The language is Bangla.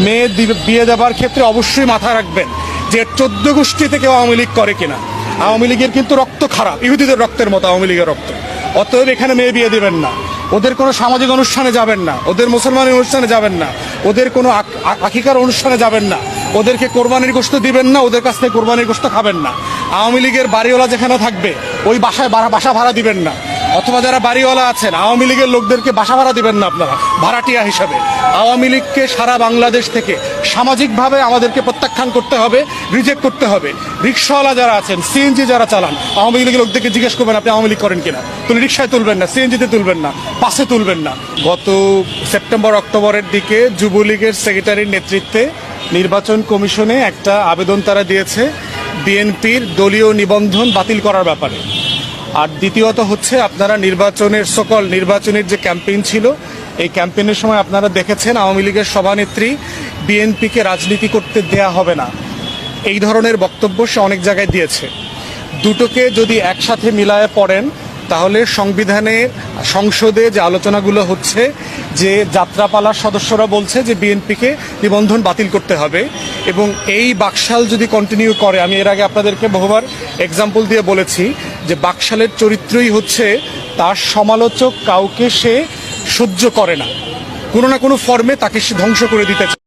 মেয়ে বিয়ে দেওয়ার ক্ষেত্রে অবশ্যই মাথায় রাখবেন যে 14 গোষ্ঠীতে কেউ আওয়ামী লীগ করে কিনা। আওয়ামী লীগের কিন্তু রক্ত খারাপ, ইহুদিদের রক্তের মতো আওয়ামী লীগের রক্ত। অতএব এখানে মেয়ে বিয়ে দিবেন না, ওদের কোনো সামাজিক অনুষ্ঠানে যাবেন না, ওদের মুসলমানের অনুষ্ঠানে যাবেন না, ওদের কোনো আকিকার অনুষ্ঠানে যাবেন না, ওদেরকে কোরবানির গোশত দিবেন না, ওদের কাছ থেকে কোরবানির গোশত খাবেন না। আওয়ামী লীগের বাড়িওয়ালা যেখানে থাকবে ওই বাসায় বাসা ভাড়া দিবেন না, অথবা যারা বাড়িওয়ালা আছেন আওয়ামী লীগের লোকদেরকে বাসা ভাড়া দিবেন না আপনারা ভাড়াটিয়া হিসাবে। আওয়ামী লীগকে সারা বাংলাদেশ থেকে সামাজিকভাবে আমাদেরকে প্রত্যাখ্যান করতে হবে, রিজেক্ট করতে হবে। রিক্সাওয়ালা যারা আছেন, সিএনজি যারা চালান, আওয়ামী লীগের লোকদেরকে জিজ্ঞেস করবেন আপনি আওয়ামী লীগ করেন কিনা। তুলে রিক্সায় তুলবেন না, সিএনজিতে তুলবেন না, বাসে তুলবেন না। গত সেপ্টেম্বর অক্টোবরের দিকে যুবলীগের সেক্রেটারির নেতৃত্বে নির্বাচন কমিশনে একটা আবেদন তারা দিয়েছে বিএনপির দলীয় নিবন্ধন বাতিল করার ব্যাপারে। আর দ্বিতীয়ত হচ্ছে আপনারা নির্বাচনের যে ক্যাম্পেইন ছিল, এই ক্যাম্পেইনের সময় আপনারা দেখেছেন আওয়ামী লীগের সভানেত্রী বিএনপিকে রাজনীতি করতে দেয়া হবে না, এই ধরনের বক্তব্য সে অনেক জায়গায় দিয়েছে। দুটোকে যদি একসাথে মিলায়ে পড়েন তাহলে সংসদে যে আলোচনাগুলো হচ্ছে, যে যাত্রাপালার সদস্যরা বলছে যে বিএনপিকে নিবন্ধন বাতিল করতে হবে, এবং এই বাকশাল যদি কন্টিনিউ করে, আমি এর আগে আপনাদেরকে বহুবার এক্সাম্পল দিয়ে বলেছি যে বাকশালের চরিত্রই হচ্ছে তার সমালোচক কাউকে সে সহ্য করে না, কোনো না কোনো ফর্মে তাকে সে ধ্বংস করে দিতে চায়।